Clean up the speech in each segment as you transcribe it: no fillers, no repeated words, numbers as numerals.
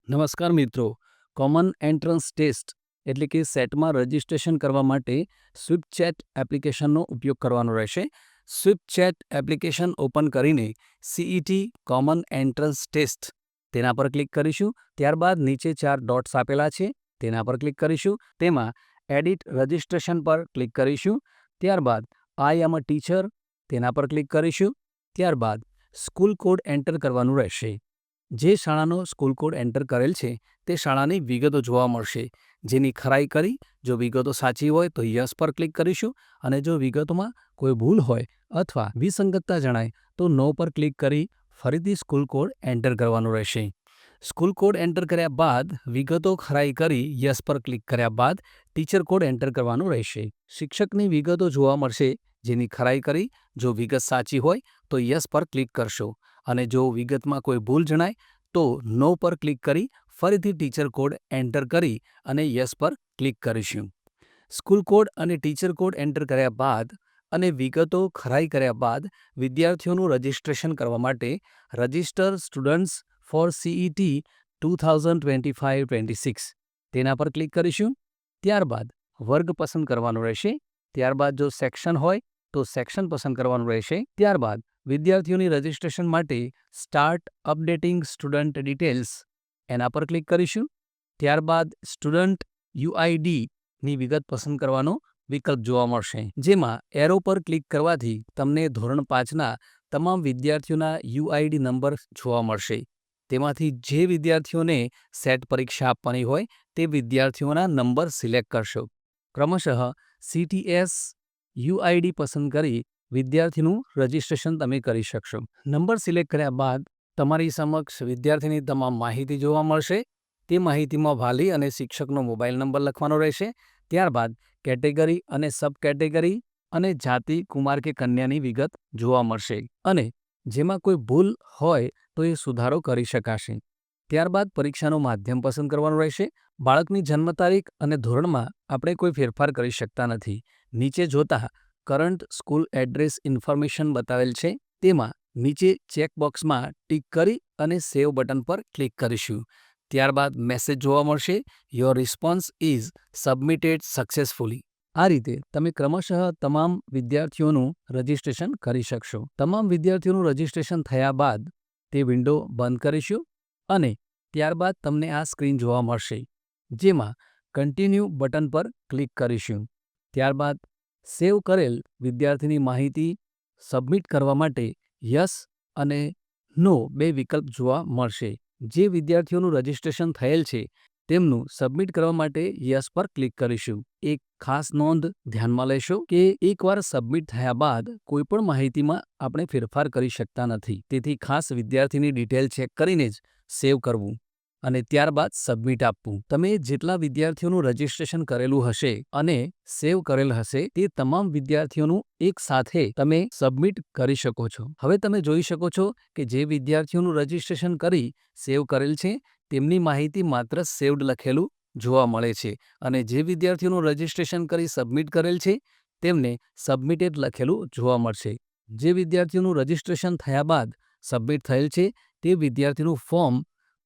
નમસ્કાર મિત્રો, common entrance test એટલે કે સેટમાં રજિસ્ટ્રેશન કરવા માટે સ્વિફ્ટચેટ એપ્લિકેશનનો ઉપયોગ કરવાનો રહેશે. સ્વિફ્ટચેટ એપ્લિકેશન ઓપન કરીને સીઈટી કોમન એન્ટ્રન્સ ટેસ્ટ તેના પર ક્લિક કરીશું. ત્યારબાદ નીચે 4 ડોટ્સ આપેલા છે તેના પર ક્લિક કરીશું. તેમાં એડિટ રજિસ્ટ્રેશન પર ક્લિક કરીશું. ત્યારબાદ આઈ એમ અ ટીચર તેના પર ક્લિક કરીશું. ત્યારબાદ સ્કૂલ કોડ એન્ટર કરવાનું રહેશે. જે શાળાનો સ્કૂલ કોડ એન્ટર કરેલ છે તે શાળાની વિગતો જોવા મળશે, જેની ખરાઈ કરી જો વિગતો સાચી હોય તો યસ પર ક્લિક કરીશું, અને જો વિગતોમાં કોઈ ભૂલ હોય અથવા વિસંગતતા જણાય તો નો પર ક્લિક કરી ફરીથી સ્કૂલ કોડ એન્ટર કરવાનો રહેશે. સ્કૂલ કોડ એન્ટર કર્યા બાદ વિગતો ખરાઈ કરી યસ પર ક્લિક કર્યા બાદ ટીચર કોડ એન્ટર કરવાનો રહેશે. શિક્ષકની વિગતો જોવા મળશે, જેની ખરાઈ કરી જો વિગત સાચી હોય તો યસ પર ક્લિક કરશો, અને જો વિગતમાં કોઈ ભૂલ જણાય તો નો પર ક્લિક કરી ફરીથી ટીચર કોડ એન્ટર કરી અને યસ પર ક્લિક કરીશું. સ્કૂલ કોડ અને ટીચર કોડ એન્ટર કર્યા બાદ અને વિગતો ખરાઈ કર્યા બાદ વિદ્યાર્થીઓનું રજિસ્ટ્રેશન કરવા માટે રજિસ્ટર સ્ટુડન્ટ્સ ફોર સીઈટી 2025-26 તેના પર ક્લિક કરીશું. ત્યારબાદ વર્ગ પસંદ કરવાનો રહેશે. ત્યારબાદ જો સેક્શન હોય તો સેક્શન પસંદ કરવાનું રહેશે. ત્યારબાદ વિદ્યાર્થીઓની રજિસ્ટ્રેશન માટે સ્ટાર્ટ અપડેટિંગ સ્ટુડન્ટ ડિટેલ્સ એના પર ક્લિક કરીશું. ત્યારબાદ સ્ટુડન્ટ યુઆઈડીની વિગત પસંદ કરવાનો વિકલ્પ જોવા મળશે, જેમાં એરો પર ક્લિક કરવાથી તમને ધોરણ 5ના તમામ વિદ્યાર્થીઓના યુઆઈડી નંબર જોવા મળશે. તેમાંથી જે વિદ્યાર્થીઓને સેટ પરીક્ષા આપવાની હોય તે વિદ્યાર્થીઓના નંબર સિલેક્ટ કરશો. ક્રમશઃ CTS યુઆઈડી પસંદ કરી વિદ્યાર્થીનું રજિસ્ટ્રેશન તમે કરી શકશો. નંબર સિલેક્ટ કર્યા બાદ તમારી સમક્ષ વિદ્યાર્થીની તમામ માહિતી જોવા મળશે. તે માહિતીમાં વાલી અને શિક્ષકનો મોબાઈલ નંબર લખવાનો રહેશે. ત્યારબાદ કેટેગરી અને સબ કેટેગરી અને જાતિ કુમાર કે કન્યાની વિગત જોવા મળશે, અને જેમાં કોઈ ભૂલ હોય તો એ સુધારો કરી શકાશે. ત્યારબાદ પરીક્ષાનું માધ્યમ પસંદ કરવાનું રહેશે. બાળકની જન્મ તારીખ અને ધોરણમાં આપણે કોઈ ફેરફાર કરી શકતા નથી. નીચે જોતા કરંટ સ્કૂલ એડ્રેસ ઇન્ફોર્મેશન બતાવેલ છે, તેમાં નીચે ચેકબોક્સમાં ટીક કરી અને સેવ બટન પર ક્લિક કરીશું. ત્યારબાદ મેસેજ જોવા મળશે, your response is submitted successfully. આ રીતે તમે ક્રમશઃ તમામ વિદ્યાર્થીઓનું રજિસ્ટ્રેશન કરી શકશો. તમામ વિદ્યાર્થીઓનું રજિસ્ટ્રેશન થયા બાદ તે વિન્ડો બંધ કરીશું, અને ત્યારબાદ તમને આ સ્ક્રીન જોવા મળશે, જેમાં કન્ટિન્યુ બટન પર ક્લિક કરીશું. ત્યારબાદ સેવ કરેલ વિદ્યાર્થીની માહિતી સબમિટ કરવા માટે યસ અને નો 2 વિકલ્પ જોવા મળશે. જે વિદ્યાર્થીઓનું રજિસ્ટ્રેશન થયેલ છે તેમનું સબમિટ કરવા માટે યસ પર ક્લિક કરીશું. એક ખાસ નોંધ ધ્યાનમાં લેશો કે એકવાર સબમિટ થયા બાદ કોઈપણ માહિતીમાં આપણે ફેરફાર કરી શકતા નથી. તેથી ખાસ વિદ્યાર્થીની ડિટેલ ચેક કરીને જ સેવ કરવું અને ત્યારબાદ સબમિટ આપવું. તમે જેટલા વિદ્યાર્થીઓનું રજિસ્ટ્રેશન કરેલું હશે અને સેવ કરેલ હશે તે તમામ વિદ્યાર્થીઓનું એક સાથે તમે સબમિટ કરી શકો છો. હવે તમે જોઈ શકો છો કે જે વિદ્યાર્થીઓનું રજિસ્ટ્રેશન કરી સેવ કરેલ છે તેમની માહિતી માત્ર સેવ્ડ લખેલું જોવા મળે છે, અને જે વિદ્યાર્થીઓનું રજિસ્ટ્રેશન કરી સબમિટ કરેલ છે તેમને સબમિટેડ લખેલું જોવા મળશે. જે વિદ્યાર્થીઓનું રજિસ્ટ્રેશન થયા બાદ સબમિટ થયેલ છે તે વિદ્યાર્થીનું ફોર્મ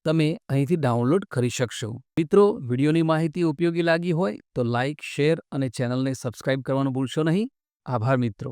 તમે અહીંથી ડાઉનલોડ કરી શકશો. મિત્રો, વિડીયોની માહિતી ઉપયોગી લાગી હોય તો લાઇક, શેર અને ચેનલને સબસ્ક્રાઇબ કરવાનું ભૂલશો નહીં. આભાર મિત્રો.